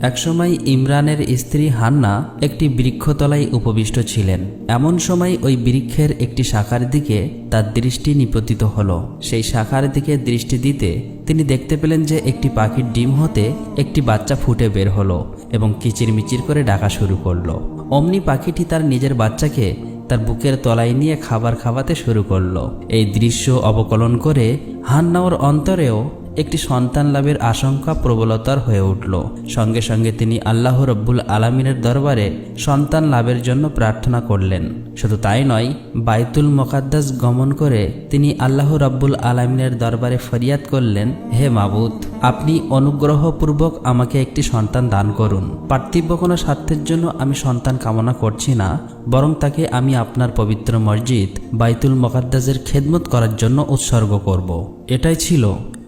একসময় ইমরানের স্ত্রী হান্না একটি বৃক্ষতলায় উপবিষ্ট ছিলেন। এমন সময় ওই বৃক্ষের একটি শাখার দিকে তার দৃষ্টি নিপতিত হলো। সেই শাখার দিকে দৃষ্টি দিতে তিনি দেখতে পেলেন যে একটি পাখির ডিম হতে একটি বাচ্চা ফুটে বের হলো এবং কিচিরমিচির করে ডাকা শুরু করলো। অমনি পাখিটি তার নিজের বাচ্চাকে তার বুকের তলায় নিয়ে খাবার খাওয়াতে শুরু করলো। এই দৃশ্য অবকলন করে হান্নাওর অন্তরেও একটি সন্তান লাভের আশঙ্কা প্রবলতর হয়ে উঠল। সঙ্গে সঙ্গে তিনি আল্লাহ রব্বুল আলামিনের দরবারে সন্তান লাভের জন্য প্রার্থনা করলেন। শুধু তাই নয়, বাইতুল মুকাদ্দাস গমন করে তিনি আল্লাহ রব্বুল আলামিনের দরবারে ফরিয়াদ করলেন, হে মাবুদ, আপনি অনুগ্রহপূর্বক আমাকে একটি সন্তান দান করুন। পার্থিব কোনো স্বার্থের জন্য আমি সন্তান কামনা করছি না, বরং তাকে আমি আপনার পবিত্র মসজিদ বাইতুল মুকাদ্দাসের খেদমত করার জন্য উৎসর্গ করব।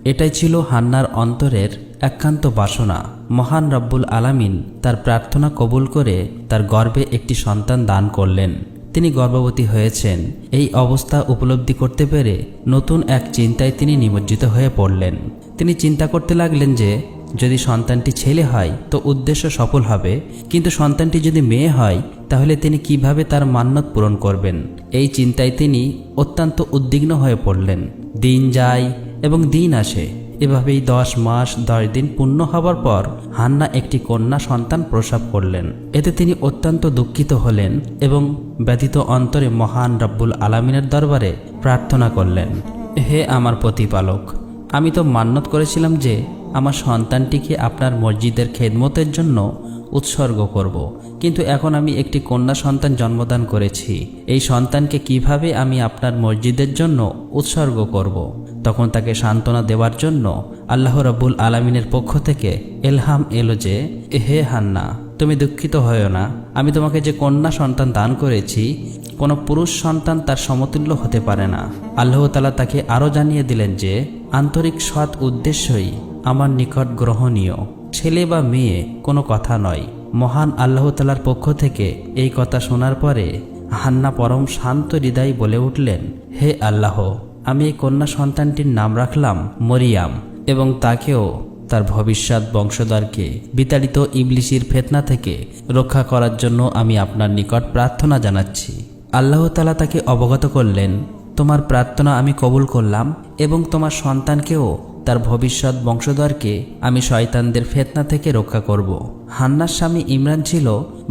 এটাই ছিল হান্নার অন্তরের একান্ত বাসনা। মহান রব্বুল আলামিন তার প্রার্থনা কবুল করে তার গর্ভে একটি সন্তান দান করলেন। তিনি গর্ভবতী হয়েছেন। এই অবস্থা উপলব্ধি করতে পেরে নতুন এক চিন্তায় তিনি নিমজ্জিত হয়ে পড়লেন। তিনি চিন্তা করতে লাগলেন যে যদি সন্তানটি ছেলে হয় তো উদ্দেশ্য সফল হবে, কিন্তু সন্তানটি যদি মেয়ে হয় তাহলে তিনি কিভাবে তার মান্যত পূরণ করবেন। এই চিন্তায় তিনি অত্যন্ত উদ্বিগ্ন হয়ে পড়লেন। দিন যায় এবং দিন আসে। এভাবেই 10 মাস 10 দিন পূর্ণ হবার পর হান্না একটি কন্যা সন্তান প্রসব করলেন। এতে তিনি অত্যন্ত দুঃখিত হলেন এবং ব্যথিত অন্তরে মহান রব্বুল আলামিনের দরবারে প্রার্থনা করলেন, হে আমার প্রতিপালক, আমি তো মান্যত করেছিলাম যে আমার সন্তানটিকে আপনার মসজিদের খেদমতের জন্য উৎসর্গ করব, কিন্তু এখন আমি একটি কন্যা সন্তান জন্মদান করেছি। এই সন্তানকে কিভাবে আমি আপনার মসজিদের জন্য উৎসর্গ করব? তখন তাকে সান্ত্বনা দেওয়ার জন্য আল্লাহ রাব্বুল আলামিনের পক্ষ থেকে এলহাম এলো যে, হে হান্না, তুমি দুঃখিত হয়ো না। আমি তোমাকে যে কন্যা সন্তান দান করেছি, কোনো পুরুষ সন্তান তার সমতুল্য হতে পারে না। আল্লাহ তাআলা তাকে আরও জানিয়ে দিলেন যে আন্তরিক সৎ উদ্দেশ্যই আমার নিকট গ্রহণীয়। ছেলে বা মেয়ে কোনো কথা নয়। মহান আল্লাহ তাআলার পক্ষ থেকে এই কথা শোনার পরে হান্না পরম শান্ত হৃদয় বলে উঠলেন, হে আল্লাহ, আমি এই কন্যা সন্তানটির নাম রাখলাম মরিয়াম এবং তাকেও তার ভবিষ্যৎ বংশধরকে বিতাড়িত ইবলিসের ফিতনা থেকে রক্ষা করার জন্য আমি আপনার নিকট প্রার্থনা জানাচ্ছি। আল্লাহ তাআলা তাকে অবগত করলেন, তোমার প্রার্থনা আমি কবুল করলাম এবং তোমার সন্তানকেও তার ভবিষ্যৎ বংশধরকে আমি শয়তানদের ফিতনা থেকে রক্ষা করব। হান্নার স্বামী ইমরান ছিল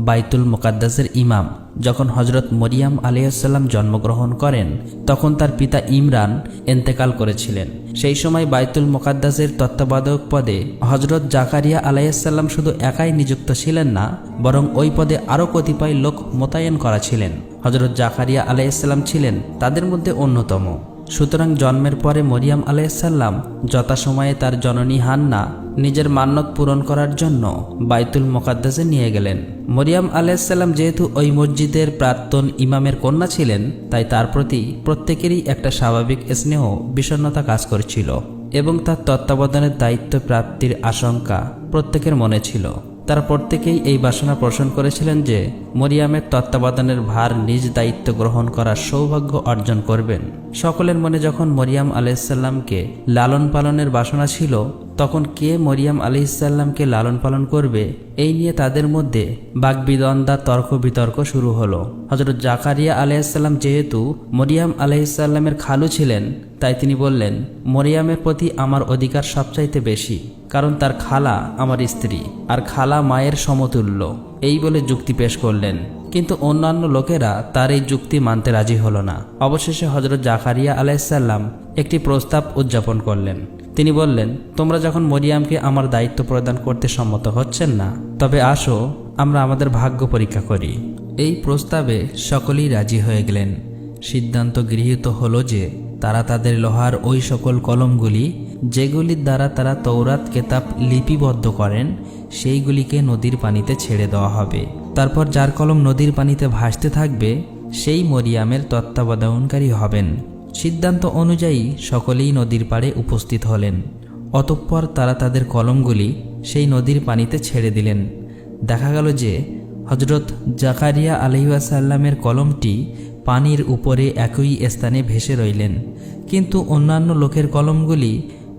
বাইতুল মুকাদ্দাসের ইমাম। যখন হযরত মরিয়াম আলাইহিস সালাম জন্মগ্রহণ করেন তখন তার পিতা ইমরান ইন্তেকাল করেছিলেন। সেই সময় বাইতুল মুকাদ্দাসের তত্ত্বাবধায়ক পদে হযরত জাকারিয়া আলাইহিস সালাম শুধু একাই নিযুক্ত ছিলেন না, বরং ওই পদে আরও কতিপয় লোক মোতায়েন করা ছিলেন। হযরত জাকারিয়া আলাইহিস সালাম ছিলেন তাদের মধ্যে অন্যতম। সুতরাং জন্মের পরে মরিয়াম আলাইহিস সালাম যথাসময়ে তার জননী হান্না নিজের মান্যত পূরণ করার জন্য বাইতুল মুকাদ্দাসে নিয়ে গেলেন। মরিয়াম আলাইহিস সালাম যেহেতু ওই মসজিদের প্রাক্তন ইমামের কন্যা ছিলেন, তাই তার প্রতি প্রত্যেকেরই একটা স্বাভাবিক স্নেহ বিষণ্ণতা কাজ করছিল এবং তার তত্ত্বাবধানের দায়িত্ব প্রাপ্তির আশঙ্কা প্রত্যেকের মনে ছিল। তারা প্রত্যেকেই এই বাসনা পোষণ করেছিলেন যে মরিয়ামের তত্ত্বাবধানের ভার নিজ দায়িত্ব গ্রহণ করার সৌভাগ্য অর্জন করবেন। সকলের মনে যখন মরিয়াম আলাইহিস সালামকে লালন পালনের বাসনা ছিল, তখন কে মরিয়াম আলাইহিস সালামকে লালন পালন করবে এই নিয়ে তাদের মধ্যে বাগবিদন্দা তর্ক বিতর্ক শুরু হলো। হযরত জাকারিয়া আলাইহিস সালাম যেহেতু মরিয়াম আলাইহিস সালামের খালু ছিলেন, তাই তিনি বললেন, মরিয়ামের প্রতি আমার অধিকার সবচাইতে বেশি, কারণ তার খালা আমার স্ত্রী আর খালা মায়ের সমতুল্য। এই বলে যুক্তি পেশ করলেন, কিন্তু অন্যান্য লোকেরা তার এই যুক্তি মানতে রাজি হলো না। অবশেষে হযরত জাকারিয়া আলাইহিস সালাম একটি প্রস্তাব উদযাপন করলেন। তিনি বললেন, তোমরা যখন মরিয়ামকে আমার দায়িত্ব প্রদান করতে সম্মত হচ্ছেন না, তবে আসো আমরা আমাদের ভাগ্য পরীক্ষা করি। এই প্রস্তাবে সকলেই রাজি হয়ে গেলেন। সিদ্ধান্ত গৃহীত হলো যে তারা তাদের লোহার ওই সকল কলমগুলি যেগুলির দ্বারা তারা তৌরাত কেতাব লিপিবদ্ধ করেন সেইগুলিকে নদীর পানিতে ছেড়ে দেওয়া হবে। তারপর যার কলম নদীর পানিতে ভাসতে থাকবে সেই মরিয়ামের তত্ত্বাবধানকারী হবেন। সিদ্ধান্ত অনুযায়ী সকলেই নদীর পাড়ে উপস্থিত হলেন। অতঃপর তারা তাদের কলমগুলি সেই নদীর পানিতে ছেড়ে দিলেন। দেখা গেল যে হযরত জাকারিয়া আলাইহিস সালামের কলমটি পানির উপরে একই স্থানে ভেসে রইলেন, কিন্তু অন্যান্য লোকের কলমগুলি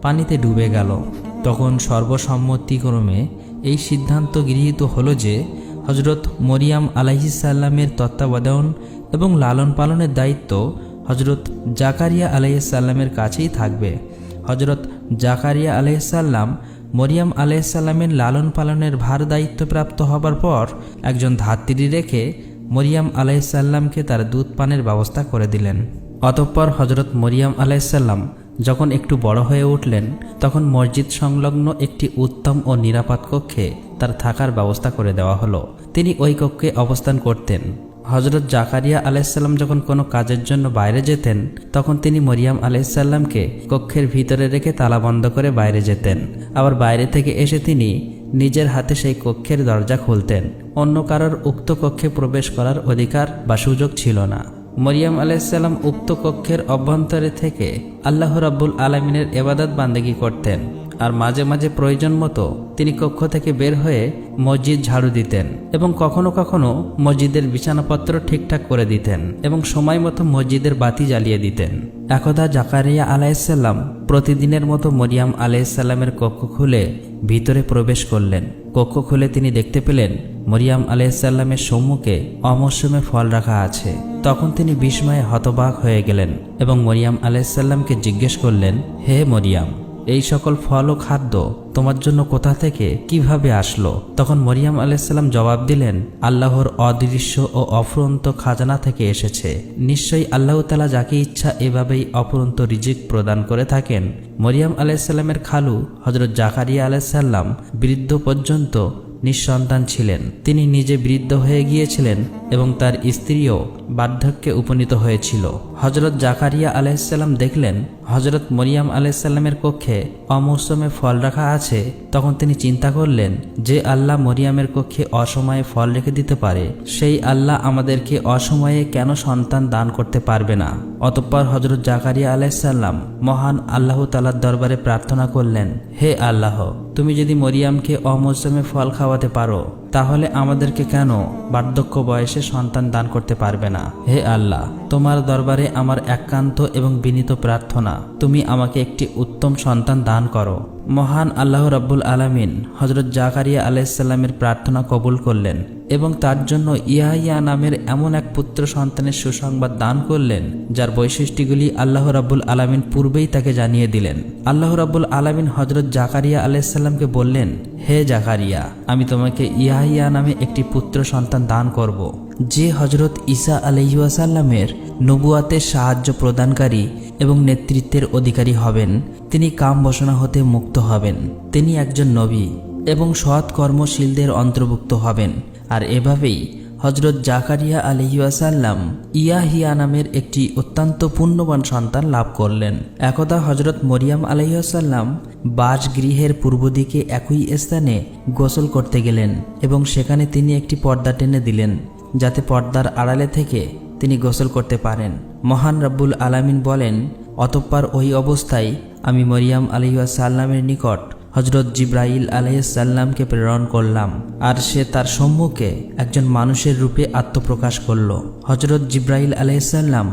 পানিতে ডুবে গেল। তখন সর্বসম্মতিক্রমে এই সিদ্ধান্ত গৃহীত হলো যে হজরত মরিয়াম আলাইহিসসালামের তত্ত্বাবধান এবং লালন পালনের দায়িত্ব হজরত জাকারিয়া আলাইহিসসালামের কাছেই থাকবে। হজরত জাকারিয়া আলাইহিসসালাম মরিয়াম আলাইহিসসালামের লালন পালনের ভার দায়িত্বপ্রাপ্ত হবার পর একজন ধাত্রী রেখে মরিয়াম আলাইহিসসালামকে তার দুধ পানের ব্যবস্থা করে দিলেন। অতঃপর হজরত মরিয়াম আলাইহিসসালাম যখন একটু বড় হয়ে উঠলেন তখন মসজিদ সংলগ্ন একটি উত্তম ও নিরাপদ কক্ষে তার থাকার ব্যবস্থা করে দেওয়া হলো। তিনি ওই কক্ষে অবস্থান করতেন। হজরত জাকারিয়া আলাইহিসসালাম যখন কোনো কাজের জন্য বাইরে যেতেন তখন তিনি মরিয়াম আলাইহিসসালামকে কক্ষের ভিতরে রেখে তালা বন্ধ করে বাইরে যেতেন। আবার বাইরে থেকে এসে তিনি নিজের হাতে সেই কক্ষের দরজা খুলতেন। অন্য কারোর উক্ত কক্ষে প্রবেশ করার অধিকার বা সুযোগ ছিল না। মরিয়াম আলাইহিসসালাম উক্ত কক্ষের অভ্যন্তরে থেকে আল্লাহ রাব্বুল আলামিনের ইবাদত বান্দেগী করতেন। আর মাঝে মাঝে প্রয়োজন মতো তিনি কক্ষ থেকে বের হয়ে মসজিদ ঝাড়ু দিতেন এবং কখনো কখনো মসজিদের বিছানাপত্র ঠিকঠাক করে দিতেন এবং সময় মতো মসজিদের বাতি জ্বালিয়ে দিতেন। একদা জাকারিয়া আলাইহিসসালাম প্রতিদিনের মতো মরিয়াম আলাইহিসসালামের কক্ষ খুলে ভিতরে প্রবেশ করলেন। কক্ষ খুলে তিনি দেখতে পেলেন মরিয়াম আলাইহিসসালামের সম্মুখে অমৌসুমে ফল রাখা আছে। তখন তিনি বিস্ময়ে হতবাক হয়ে গেলেন এবং মরিয়াম আলাইহিসসালামকে জিজ্ঞেস করলেন, হে মরিয়াম, এই সকল ফল ও খাদ্য তোমার জন্য কোথা থেকে কিভাবে আসলো? তখন মরিয়াম আলাইহিসসালাম জবাব দিলেন, আল্লাহর অদৃশ্য ও অফুরন্ত খাজানা থেকে এসেছে। নিশ্চয়ই আল্লাহ তাআলা যাকে ইচ্ছা এভাবেই অফুরন্ত রিজিক প্রদান করে থাকেন। মরিয়াম আলাইহিসসালামের খালু হযরত জাকারিয়া আলাইহিসসালাম বৃদ্ধ পর্যন্ত নিঃসন্তান ছিলেন। তিনি নিজে বৃদ্ধ হয়ে গিয়েছিলেন এবং তার স্ত্রীও বার্ধক্যে উপনীত হয়েছিল। হযরত জাকারিয়া আলাইহিসসালাম দেখলেন হযরত মরিয়াম আলাইহিসসালামের কক্ষে অমৌসুমে ফল রাখা আছে। তখন তিনি চিন্তা করলেন, যে আল্লাহ মরিয়ামের কক্ষে অসময়ে ফল রেখে দিতে পারে, সেই আল্লাহ আমাদেরকে অসময়ে কেন সন্তান দান করতে পারবে না? অতঃপর হযরত জাকারিয়া আলাইহিসসালাম মহান আল্লাহ তাআলার দরবারে প্রার্থনা করলেন, হে আল্লাহ, তুমি যদি মরিয়ামকে অমৌসুমে ফল খাওয়াতে পারো তাহলে আমাদেরকে কেন বার্ধক্য বয়সে সন্তান দান করতে পারবে না? হে আল্লাহ, তোমার দরবারে আমার একান্ত এবং বিনীত প্রার্থনা, তুমি আমাকে একটি উত্তম সন্তান দান করো। মহান আল্লাহ রাব্বুল আলামিন হযরত জাকারিয়া আলাইহিসসালামের প্রার্থনা কবুল করলেন এবং তার জন্য ইয়াহইয়া নামের এমন এক পুত্র সন্তানের সুসংবাদ দান করলেন যার বৈশিষ্ট্যগুলি আল্লাহ রাব্বুল আলামিন পূর্বেই তাকে জানিয়ে দিলেন। আল্লাহ রাব্বুল আলামিন হযরত জাকারিয়া আলাইহিসসালামকে বললেন, হে জাকারিয়া, আমি তোমাকে ইয়াহইয়া নামে একটি পুত্র সন্তান দান করব, যে হযরত ঈসা আলাইহিস সালামের নবুয়াতের সাহায্য প্রদানকারী এবং নেতৃত্বের অধিকারী হবেন। তিনি কাম বাসনা হতে মুক্ত হবেন। তিনি একজন নবী এবং সৎ কর্মশীলদের অন্তর্ভুক্ত হবেন। আর এভাবেই হযরত জাকারিয়া আলাইহিস সালাম ইয়াহিয়া নামের একটি অত্যন্ত পুণ্যবান সন্তান লাভ করলেন। একদা হযরত মরিয়াম আলাইহিস সালাম বাসগৃহের পূর্ব দিকে একই স্থানে গোসল করতে গেলেন এবং সেখানে তিনি একটি পর্দা টেনে দিলেন যাতে পর্দার আড়ালে থেকে তিনি গোসল করতে পারেন। মহান রব্বুল আলামিন বলেন, অতঃপর ওই অবস্থায় আমি মরিয়াম আলাইহিস সালামের নিকট হযরত জিব্রাইল আলাইহিস সালামকে প্রেরণ করলাম, আর সে তার সম্মুখে একজন মানুষের রূপে আত্মপ্রকাশ করল। হযরত জিব্রাইল আলাইহিস সালাম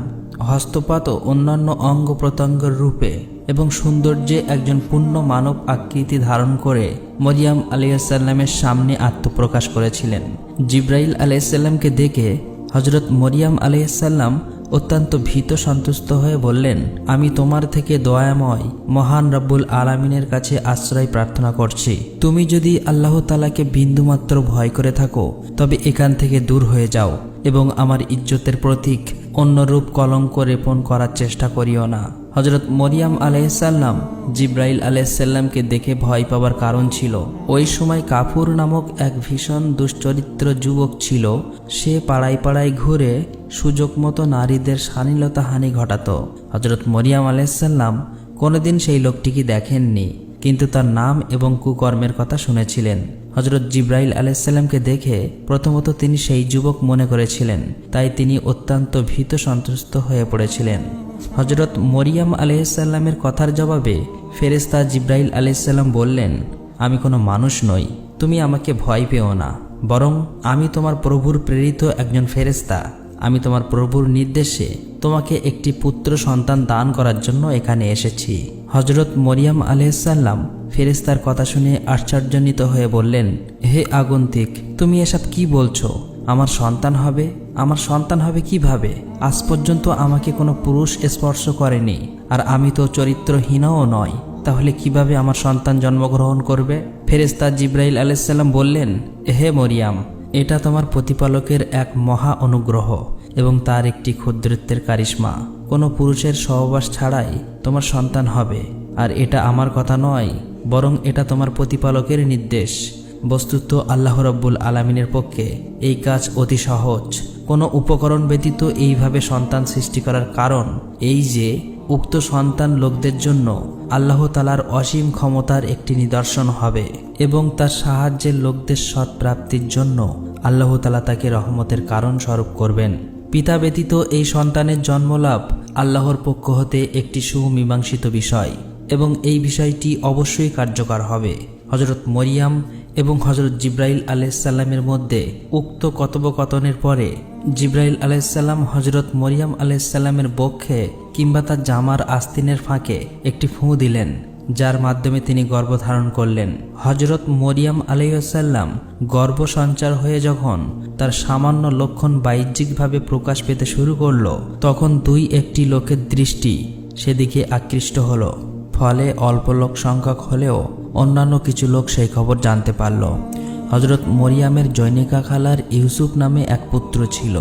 হস্তপাত ও অন্যান্য অঙ্গ প্রত্যঙ্গের রূপে এবং সৌন্দর্যে একজন পূর্ণ মানব আকৃতি ধারণ করে মরিয়াম আলাইহিস সালামের সামনে আত্মপ্রকাশ করেছিলেন। জিব্রাইল আলাইহিস সালামকে দেখে হযরত মরিয়াম আলাইহিস সালাম অত্যন্ত ভীত সন্তুষ্ট হয়ে বললেন, আমি তোমার থেকে দয়াময় মহান রব্বুল আলামিনের কাছে আশ্রয় প্রার্থনা করছি। তুমি যদি আল্লাহ তাআলাকে বিন্দুমাত্র ভয় করে থাকো তবে এখান থেকে দূর হয়ে যাও এবং আমার ইজ্জতের প্রতীক অন্য রূপ কলঙ্ক রেপণ করার চেষ্টা করিও না। হযরত মরিয়াম আলাইহিস সালাম জিব্রাইল আলাইহিস সালামকে দেখে ভয় পাওয়ার কারণ ছিল, ওই সময় কাফুর নামক এক ভীষণ দুশ্চরিত্র যুবক ছিল। সে পাড়ায় পাড়ায় ঘুরে সুযোগ মতো নারীদের শালীনতা হানি ঘটাত। হযরত মরিয়াম আলাইহিস সালাম কোনোদিন সেই লোকটিকে দেখেননি, কিন্তু তার নাম এবং কুকর্মের কথা শুনেছিলেন। হযরত জিব্রাইল আলাইহিস সালামকে দেখে প্রথমত তিনি সেই যুবক মনে করেছিলেন, তাই তিনি অত্যন্ত ভীত সন্ত্রস্ত হয়ে পড়েছিলেন। হযরত মরিয়াম আলাইহিস সালামের কথার জবাবে ফেরেশতা জিব্রাইল আলাইহিস সালাম বললেন, আমি কোনো মানুষ নই, তুমি আমাকে ভয় পেও না, বরং আমি তোমার প্রভুর প্রেরিত একজন ফেরেশতা। আমি তোমার প্রভুর নির্দেশে তোমাকে একটি পুত্র সন্তান দান করার জন্য এখানে এসেছি। হজরত মরিয়ম আলাইহিসসালাম ফেরেশতার কথা শুনে আশ্চর্যান্বিত হয়ে বললেন, হে আগন্তুক, তুমি এসব কি বলছো? আমার সন্তান হবে? আমার সন্তান হবে কিভাবে? আজ পর্যন্ত আমাকে কোনো পুরুষ স্পর্শ করেনি, আর আমি তো চরিত্রহীনও নয়। তাহলে কিভাবে আমার সন্তান জন্মগ্রহণ করবে? ফেরেশতা জিবরাইল আলাইহিসসালাম বললেন, হে মরিয়াম, এটা তোমার প্রতিপালকের এক মহা অনুগ্রহ এবং তার একটি ক্ষুদ্রত্বের কারিশমা। কোনো পুরুষের সহবাস ছাড়াই তোমার সন্তান হবে। আর এটা আমার কথা নয়, বরং এটা তোমার প্রতিপালকের নির্দেশ। বস্তুত আল্লাহ রাব্বুল আলামিনের পক্ষে এই কাজ অতি সহজ। কোনো উপকরণ ব্যতীত এইভাবে সন্তান সৃষ্টি করার কারণ এই যে উক্ত সন্তান লোকদের জন্য আল্লাহ তাআলার অসীম ক্ষমতার একটি নিদর্শন হবে এবং তার সাহায্যের লোকদের সৎ প্রাপ্তির জন্য আল্লাহ তাআলা তাকে রহমতের কারণ স্বরূপ করবেন। পিতা ব্যতীত এই সন্তানের জন্মলাভ আল্লাহর পক্ষ হতে একটি সুমীমাংসিত বিষয় এবং এই বিষয়টি অবশ্যই কার্যকর হবে। হজরত মরিয়াম এবং হজরত জিবরাইল আলাইহিসসালামের মধ্যে উক্ত কথোপকথনের পরে জিবরাইল আলাইহিসসালাম হজরত মরিয়াম আলাইহিসসালামের বক্ষে কিংবা তার জামার আস্তিনের ফাঁকে একটি ফুঁ দিলেন, যার মাধ্যমে তিনি গর্ভধারণ করলেন। হজরত মরিয়াম আলাইহিসসালাম গর্ভ সঞ্চার হয়ে যখন তার সামান্য লক্ষণ বাহ্যিকভাবে প্রকাশ পেতে শুরু করল, তখন একটি লোকের দৃষ্টি সেদিকে আকৃষ্ট হলো। ফলে অল্প লোক সংখ্যক হলেও অন্যান্য কিছু লোক সেই খবর জানতে পারল। হজরত মরিয়ামের জৈনিকা খালার ইউসুফ নামে এক পুত্র ছিল।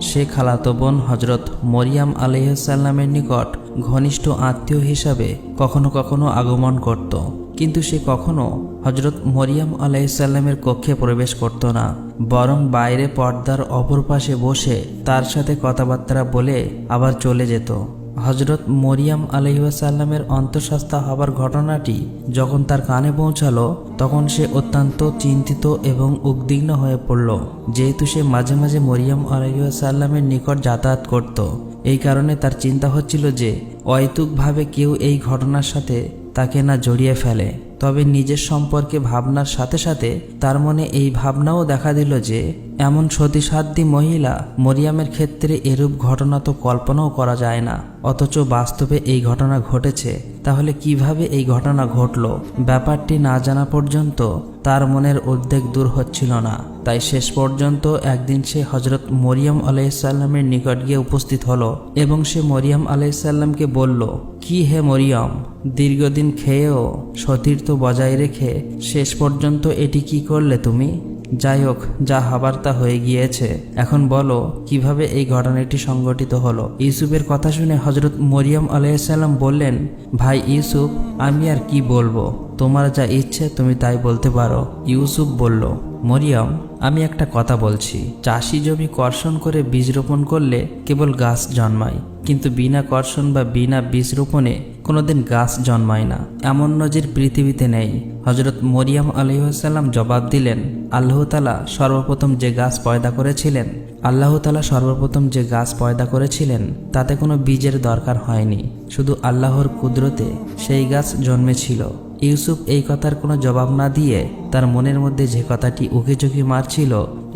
সে খালাতো বোন হজরত মরিয়াম আলাইহিসসালামের নিকট ঘনিষ্ঠ আত্মীয় হিসাবে কখনো কখনো আগমন করত, কিন্তু সে কখনো হজরত মরিয়াম আলাইহিসসালামের কক্ষে প্রবেশ করত না, বরং বাইরে পর্দার অপর পাশে বসে তার সাথে কথাবার্তা বলে আবার চলে যেত। হজরত মরিয়াম আলাইহিসসালামের অন্তঃসত্ত্বা হবার ঘটনাটি যখন তার কানে পৌঁছালো, তখন সে অত্যন্ত চিন্তিত এবং উদ্বিগ্ন হয়ে পড়ল। যেহেতু সে মাঝে মাঝে মরিয়াম আলাইহিসসালামের নিকট যাতায়াত করত, এই কারণে তার চিন্তা হচ্ছিল যে অহেতুকভাবে কেউ এই ঘটনার সাথে তাকে না জড়িয়ে ফেলে। তবে নিজের সম্পর্কে ভাবনার সাথে সাথে তার মনে এই ভাবনাও দেখা দিল যে এমন সতীসাধ্যী মহিলা মরিয়ামের ক্ষেত্রে এরূপ ঘটনা তো কল্পনাও করা যায় না, অথচ বাস্তবে এই ঘটনা ঘটেছে। তাহলে কিভাবে এই ঘটনা ঘটল? ব্যাপারটি না জানা পর্যন্ত তার মনের উদ্বেগ দূর হচ্ছিল না। তাই শেষ পর্যন্ত একদিন সে হজরত মরিয়াম আলাইহিসসালামের নিকট গিয়ে উপস্থিত হলো এবং সে মরিয়াম আলাইহিসসালামকে বলল, কি হে মরিয়াম, দীর্ঘদিন খেয়েও সতীর্থ বজায় রেখে শেষ পর্যন্ত এটি কি করলে তুমি? যাই হোক, যা হবার তা হয়ে গিয়েছে। এখন বলো কিভাবে এই ঘটনাটি সংঘটিত হলো। ইউসুফের কথা শুনে হজরত মরিয়াম আলাইহিসসালাম বললেন, ভাই ইউসুফ, আমি আর কি বলবো, তোমার যা ইচ্ছে তুমি তাই বলতে পারো। ইউসুফ বলল, মরিয়াম, আমি একটা কথা বলছি। চাষি জমি কর্ষণ করে বীজ রোপণ করলে কেবল গাছ জন্মায়, কিন্তু বিনা কর্ষণ বা বিনা বীজ রোপণে কোনোদিন গাছ জন্মায় না। এমন নজির পৃথিবীতে নেই। হজরত মরিয়াম আলাইহিসসালাম জবাব দিলেন, আল্লাহ তাআলা সর্বপ্রথম যে গাছ পয়দা করেছিলেন তাতে কোনো বীজের দরকার হয়নি, শুধু আল্লাহর কুদরতে সেই গাছ জন্মেছিল। ইউসুফ এই কথার কোনো জবাব না দিয়ে তার মনের মধ্যে যে কথাটি উকিঝুঁকি মারছিল,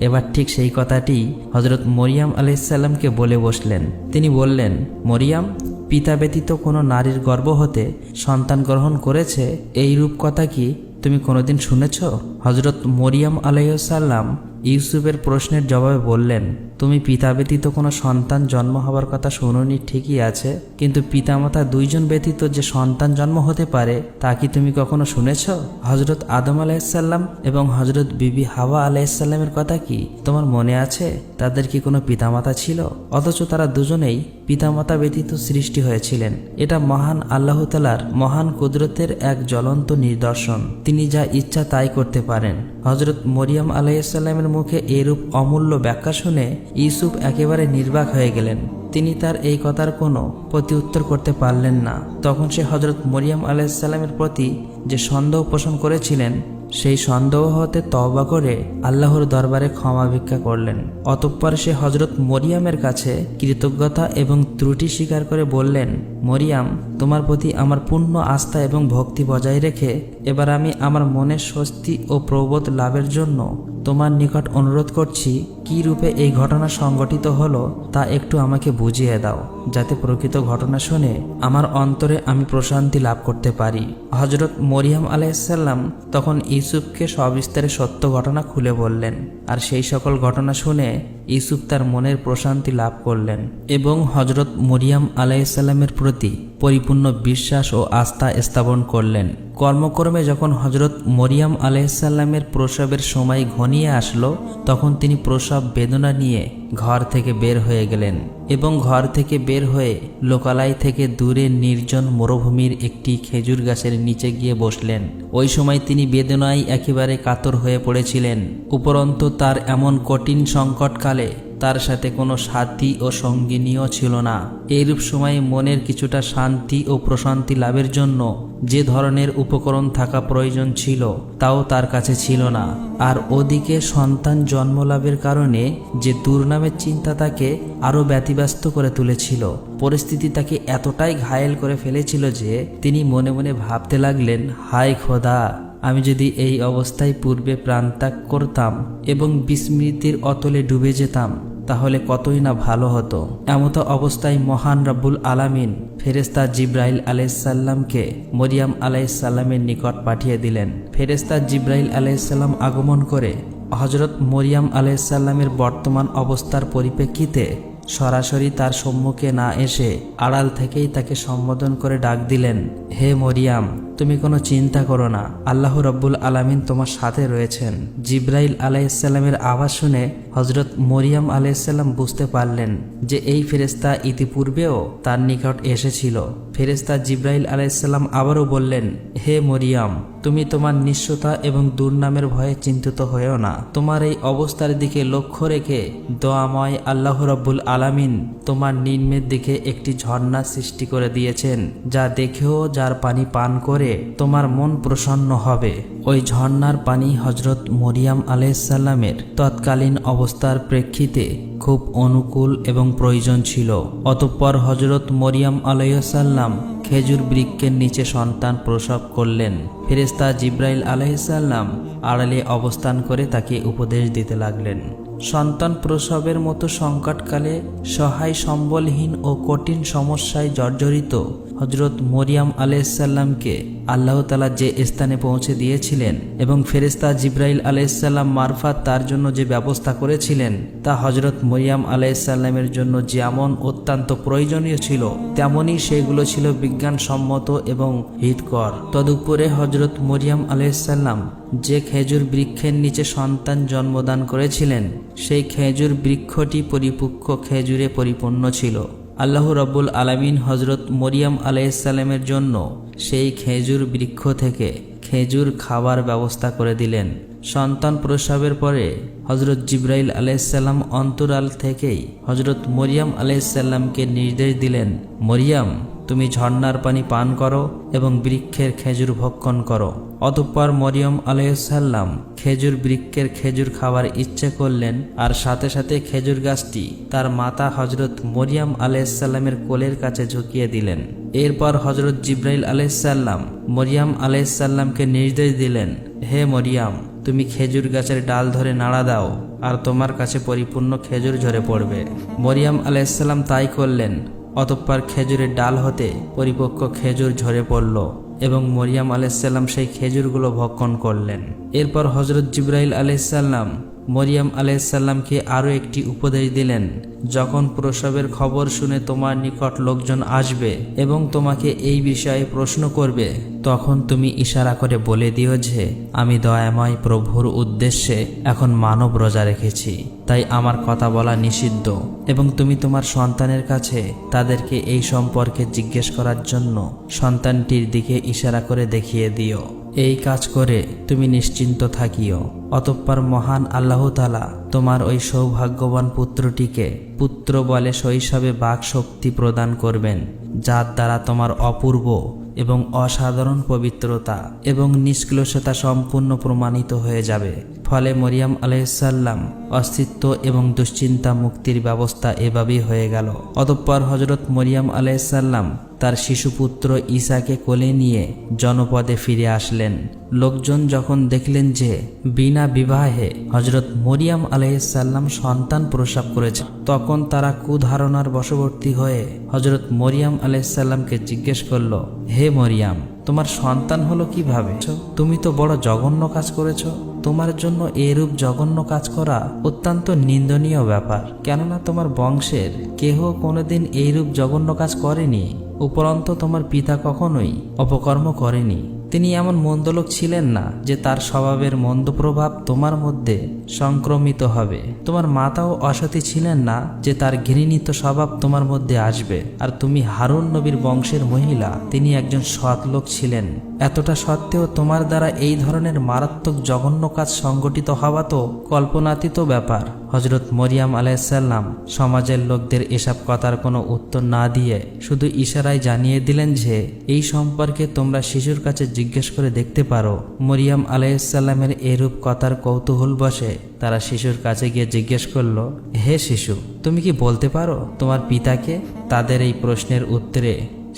এবার ঠিক সেই কথাটি হজরত মরিয়াম আলাইহিসসালামকে বলে বসলেন। তিনি বললেন, মরিয়াম, পিতা ব্যতীত কোনো নারীর গর্ভ হতে সন্তান গ্রহণ করেছে, এই রূপ কথা কি তুমি কোনোদিন শুনেছ? হজরত মরিয়াম আলাইহিসসালাম ইউসুফের প্রশ্নের জবাবে বললেন, তুমি পিতা ব্যতীত কোনো সন্তান জন্ম হবার কথা শুনোনি ঠিকই আছে, কিন্তু পিতামাতা দুইজন ব্যতীত যে সন্তান জন্ম হতে পারে তা কি তুমি কখনো শুনেছ? হজরত আদম আলাইহিসসালাম এবং হজরত বিবি হাওয়া আলাইহিসসালামের কথা কি তোমার মনে আছে? তাদের কি কোনো পিতামাতা ছিল? অথচ তারা দুজনেই পিতামাতা ব্যতীত সৃষ্টি হয়েছিলেন। এটা মহান আল্লাহ তাআলার মহান কুদরতের এক জ্বলন্ত নিদর্শন। তিনি যা ইচ্ছা তাই করতে পারেন। হজরত মরিয়াম আলাইহিসসালামের মুখে এরূপ অমূল্য ব্যাখ্যা শুনে ইউসুফ একেবারে নির্বাক হয়ে গেলেন। তিনি তার এই কথার কোনো প্রতিউত্তর করতে পারলেন না। তখন সে হজরত মরিয়াম আলাইহিসসালামের প্রতি যে সন্দেহ পোষণ করেছিলেন, সেই সন্দেহ হতে তওবা করে আল্লাহর দরবারে ক্ষমা ভিক্ষা করলেন। অতঃপর সে হজরত মরিয়ামের কাছে কৃতজ্ঞতা এবং ত্রুটি স্বীকার করে বললেন, মরিয়াম, তোমার প্রতি আমার পূর্ণ আস্থা এবং ভক্তি বজায় রেখে এবার আমি আমার মনের স্বস্তি ও প্রবোধ লাভের জন্য তোমার নিকট অনুরোধ করছি কি রূপে এই ঘটনা সংঘটিত হলো তা একটু আমাকে বুঝিয়ে দাও, যাতে প্রকৃত ঘটনা শুনে আমার অন্তরে আমি প্রশান্তি লাভ করতে পারি। হযরত মরিয়ম আলাইহিসসালাম তখন ইউসুফকে সবিস্তারে সত্য ঘটনা খুলে বললেন, আর সেই সকল ঘটনা শুনে ইউসুফ তার মনের প্রশান্তি লাভ করলেন এবং হযরত মরিয়ম আলাইহিসসালামের প্রতি পরিপূর্ণ বিশ্বাস ও আস্থা স্থাপন করলেন। কর্মক্রমে যখন হযরত মরিয়ম আলাইহিসসালামের প্রসবের সময় ঘনিয়ে আসলো, তখন তিনি প্রসব বেদনা নিয়ে ঘর থেকে বের হয়ে গেলেন এবং ঘর থেকে বের হয়ে লোকালয় থেকে দূরে নির্জন মরুভূমির একটি খেজুর গাছের নিচে গিয়ে বসলেন। ওই সময় তিনি বেদনায় একেবারে কাতর হয়ে পড়েছিলেন। উপরন্তু তার এমন কঠিন সংকটকালে তার সাথে কোনো সাথী ও সঙ্গিনীও ছিল না। এইরূপ সময়ে মনের কিছুটা শান্তি ও প্রশান্তি লাভের জন্য যে ধরনের উপকরণ থাকা প্রয়োজন ছিল তাও তার কাছে ছিল না। আর ওদিকে সন্তান জন্মলাভের কারণে যে দুর্নামের চিন্তা তাকে আরও ব্যতিব্যস্ত করে তুলেছিল। পরিস্থিতি তাকে এতটাই ঘায়েল করে ফেলেছিল যে তিনি মনে মনে ভাবতে লাগলেন, হায় খোদা, আমি যদি এই অবস্থায় পূর্বে প্রাণত্যাগ করতাম এবং বিস্মৃতির অতলে ডুবে যেতাম তাহলে কতই না ভালো হতো। এমত অবস্থায় মহান রব্বুল আলামিন ফেরেশতা জিব্রাইল আলাইহিসসালামকে মরিয়ম আলাইহিসসালামের নিকট পাঠিয়ে দিলেন। ফেরেশতা জিব্রাইল আলাইহিসসালাম আগমন করে হযরত মরিয়ম আলাইহিসসালামের বর্তমান অবস্থার পরিপ্রেক্ষিতে সরাসরি তার সম্মুখে না এসে আড়াল থেকেই তাকে সম্বোধন করে ডাক দিলেন, হে মরিয়াম, তুমি কোনো চিন্তা করো না, আল্লাহ রব্বুল আলামিন তোমার সাথে রয়েছেন। জিব্রাইল আলাইহিসসালামের আওয়াজ শুনে হযরত মরিয়ম আলাইহিসসালাম বুঝতে পারলেন যে এই ফেরেশতা ইতিপূর্বেও তার নিকট এসেছিল। ফেরেশতা জিব্রাইল আলাইহিসসালাম আবারও বললেন, হে মরিয়াম, তুমি তোমার নিঃস্বতা এবং দুর্নামের ভয়ে চিন্তিত হয়েও না। তোমার এই অবস্থার দিকে লক্ষ্য রেখে দয়াময় আল্লাহ রব্বুল আলামিন তোমার নিম্নের দিকে একটি ঝর্ণা সৃষ্টি করে দিয়েছেন, যা দেখেও যার পানি পান করে তোমার মন প্রসন্ন হবে। ওই ঝর্ণার পানি হযরত মরিয়ম আলাইহিসসালামের তৎকালীন অবস্থার প্রেক্ষিতে খুব অনুকূল এবং প্রয়োজন ছিল। অতঃপর হযরত মরিয়ম আলাইহিসসালাম খেজুর বৃক্ষের নিচে সন্তান প্রসব করলেন। ফেরেশতা জিব্রাইল আলাইহিসসালাম আড়ালে অবস্থান করে তাকে উপদেশ দিতে লাগলেন। সন্তান প্রসবের মতো সংকটকালে সহায় সম্বলহীন ও কঠিন সমস্যায় জর্জরিত হযরত মরিয়ম আলাইহিসসালামকে আল্লাহ তাআলা যে স্থানে পৌঁছে দিয়েছিলেন এবং ফেরেশতা জিব্রাইল আলাইহিসসালাম মারফত তার জন্য যে ব্যবস্থা করেছিলেন তা হযরত মরিয়ম আলাইহিসসালামের জন্য যেমন অত্যন্ত প্রয়োজনীয় ছিল, তেমনি সেগুলো ছিল বিজ্ঞানসম্মত এবং হিতকর। তদুপরি হযরত মরিয়ম আলাইহিসসালাম যে খেজুর বৃক্ষের নিচে সন্তান জন্মদান করেছিলেন, সেই খেজুর বৃক্ষটি পরিপক্ক খেজুরে পরিপূর্ণ ছিল। আল্লাহ রব্বুল আলামিন হযরত মরিয়ম আলাইহিসসালামের জন্য সেই খেজুর বৃক্ষ থেকে খেজুর খাবার ব্যবস্থা করে দিলেন। সন্তান প্রসবের পরে হযরত জিব্রাইল আলাইহিসসালাম অন্তরাল থেকেই হযরত মরিয়ম আলাইহিসসালামকে নির্দেশ দিলেন, মরিয়ম, তুমি ঝর্ণার পানি পান করো এবং বৃক্ষের খেজুর ভক্ষণ করো। অতঃপর মরিয়ম আলাইহিসসালাম খেজুর বৃক্ষের খেজুর খাবার ইচ্ছে করলেন, আর সাথে সাথে খেজুর গাছটি তার মাতা হযরত মরিয়ম আলাইহিসসালামের কোলের কাছে ঝুঁকিয়ে দিলেন। এরপর হযরত জিব্রাইল আলাইহিসসালাম মরিয়ম আলাইহিসসালামকে নির্দেশ দিলেন, হে মরিয়ম, তুমি খেজুর গাছের ডাল ধরে নাড়া দাও, আর তোমার কাছে পরিপূর্ণ খেজুর ঝরে পড়বে। মরিয়ম আলাইহিসসালাম তাই করলেন। অতঃপর খেজুরের ডাল হতে পরিপক্ক খেজুর ঝরে পড়ল এবং মরিয়ম আলাইহিসসালাম সেই খেজুরগুলো ভক্ষণ করলেন। এরপর হযরত জিব্রাইল আলাইহিসসালাম মরিয়ম আলাইহিসসালামকে আরও একটি উপদেশ দিলেন, যখন প্রসবের খবর শুনে তোমার নিকট লোকজন আসবে এবং তোমাকে এই বিষয়ে প্রশ্ন করবে, তখন তুমি ইশারা করে বলে দিও যে আমি দয়াময় প্রভুর উদ্দেশ্যে এখন মানব রোজা রেখেছি, তাই আমার কথা বলা নিষিদ্ধ, এবং তুমি তোমার সন্তানের কাছে তাদেরকে এই সম্পর্কে জিজ্ঞেস করার জন্য সন্তানটির দিকে ইশারা করে দেখিয়ে দিও। এই কাজ করে তুমি নিশ্চিন্ত থাকিও। অতঃপর মহান আল্লাহ তাআলা তোমার ওই সৌভাগ্যবান পুত্রটিকে পুত্র বলে শৈশবে বাক শক্তি প্রদান করবেন, যার দ্বারা তোমার অপূর্ব এবং অসাধারণ পবিত্রতা এবং নিষ্কলুষতা সম্পূর্ণ প্রমাণিত হয়ে যাবে। ফলে মরিয়ম আলাইহিসসালাম অস্তিত্ব এবং দুশ্চিন্তা মুক্তির ব্যবস্থা এভাবেই হয়ে গেল। অতঃপর হযরত মরিয়ম আলাইহিসসালাম তার শিশুপুত্র ঈসাকে কোলে নিয়ে জনপদে ফিরে আসলেন। লোকজন যখন দেখলেন যে বিনা বিবাহে হজরত মরিয়াম আলাইহিসসালাম সন্তান প্রসব করেছে, তখন তারা কুধারণার বশবর্তী হয়ে হজরত মরিয়াম আলাইহিসসালামকে জিজ্ঞেস করল, হে মরিয়াম, তোমার সন্তান হলো কিভাবে? তুমি তো বড় জঘন্য কাজ করেছ। তোমার জন্য এরূপ জঘন্য কাজ করা অত্যন্ত নিন্দনীয় ব্যাপার, কেননা তোমার বংশের কেহ কোনোদিন এইরূপ জঘন্য কাজ করেনি। উপরন্তু তোমার পিতা কখনোই অপকর্ম করেনি। তিনি এমন মন্দ লোক ছিলেন না যে তার স্বভাবের মন্দ প্রভাব তোমার মধ্যে সংক্রমিত হবে। তোমার মাতাও অসতী ছিলেন না যে তার ঘৃণিত স্বভাব তোমার মধ্যে আসবে। আর তুমি হারুন নবীর বংশের মহিলা, তিনি একজন সৎ লোক ছিলেন। এতটা সত্ত্বেও তোমার দ্বারা এই ধরনের মারাত্মক জঘন্য কাজ সংগঠিত হওয়া তো কল্পনাতীত ব্যাপার। হজরত মরিয়াম আলাইহিসসালাম সমাজের লোকদের এসব কথার কোনো উত্তর না দিয়ে শুধু ইশারায় জানিয়ে দিলেন যে এই সম্পর্কে তোমরা শিশুর কাছে জিজ্ঞেস করে দেখতে পারো। মরিয়াম আলাইহিসসালামের এরূপ কথার কৌতূহল বসে তারা শিশুর কাছে গিয়ে জিজ্ঞেস করল, হে শিশু, তুমি কি বলতে পারো তোমার পিতাকে? তাদের এই প্রশ্নের উত্তরে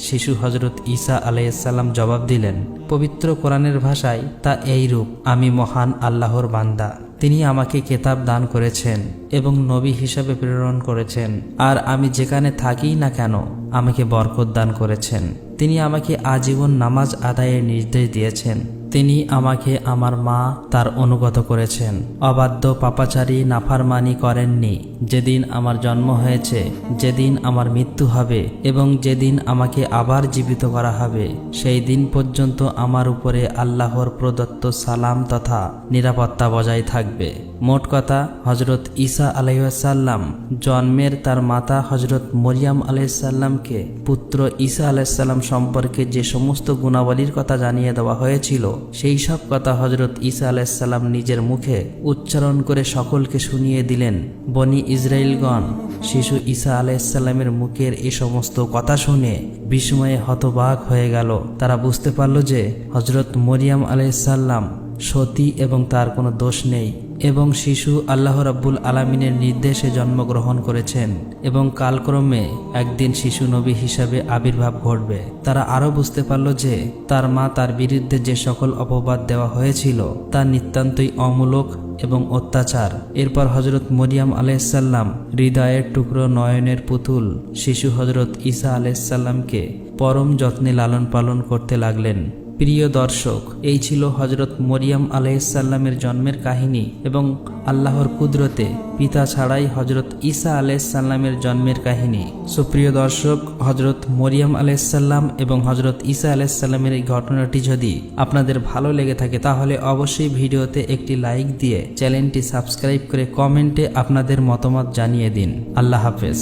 শিশু হজরত ঈসা আলাইহিসসালাম জবাব দিলেন, পবিত্র কোরআনের ভাষায় তা এইরূপ, আমি মহান আল্লাহর বান্দা। তিনি আমাকে কেতাব দান করেছেন এবং নবী হিসাবে প্রেরণ করেছেন। আর আমি যেখানে থাকি না কেন আমাকে বরকত দান করেছেন। তিনি আমাকে আজীবন নামাজ আদায়ের নির্দেশ দিয়েছেন। তিনি আমাকে আমার মা তার অনুগত করেছেন। অবাধ্য পাপাচারী নাফরমানি করেননি। যেদিন আমার জন্ম হয়েছে, যেদিন আমার মৃত্যু হবে এবং যেদিন আমাকে আবার জীবিত করা হবে, সেই দিন পর্যন্ত আমার উপরে আল্লাহর প্রদত্ত সালাম তথা নিরাপত্তা বজায় থাকবে। মোট কথা, হজরত ঈসা আলাইহিসসালাম জন্মের তার মাতা হজরত মরিয়াম আলাইহিসসালামকে পুত্র ঈসা আলাইহিসসালাম সম্পর্কে যে সমস্ত গুণাবলীর কথা জানিয়ে দেওয়া হয়েছিল, সেই সব কথা হজরত ঈসা আলাইহিসসালাম নিজের মুখে উচ্চারণ করে সকলকে শুনিয়ে দিলেন। বনি ইসরাইলগণ শিশু ঈসা আলাইহিসসালামের মুখের এই সমস্ত কথা শুনে বিস্ময়ে হতবাক হয়ে গেল। তারা বুঝতে পারল যে হজরত মরিয়াম আলাইহিসসালাম সতী এবং তার কোনো দোষ নেই এবং শিশু আল্লাহ রাব্বুল আলামিনের নির্দেশে জন্মগ্রহণ করেছেন এবং কালক্রমে একদিন শিশু নবী হিসাবে আবির্ভাব ঘটবে। তারা আরও বুঝতে পারল যে তার মা তার বিরুদ্ধে যে সকল অপবাদ দেওয়া হয়েছিল তা নিতান্তই অমূলক এবং অত্যাচার। এরপর হজরত মরিয়াম আলাইহিসসালাম হৃদয়ের টুকরো নয়নের পুতুল শিশু হজরত ঈসা আলাইহিসসালামকে পরম যত্নে লালন পালন করতে লাগলেন। প্রিয় দর্শক, এই ছিল হজরত মরিয়াম আলাইহিসসালামের জন্মের কাহিনী এবং আল্লাহর কুদরতে পিতা ছাড়াই হজরত ঈসা আলাইহিসসালামের জন্মের কাহিনী। সুপ্রিয় দর্শক, হজরত মরিয়াম আলাইহিসসালাম এবং হজরত ঈসা আলাইহিসসালামের এই ঘটনাটি যদি আপনাদের ভালো লেগে থাকে তাহলে অবশ্যই ভিডিওতে একটি লাইক দিয়ে চ্যানেলটি সাবস্ক্রাইব করে কমেন্টে আপনাদের মতামত জানিয়ে দিন। আল্লাহ হাফেজ।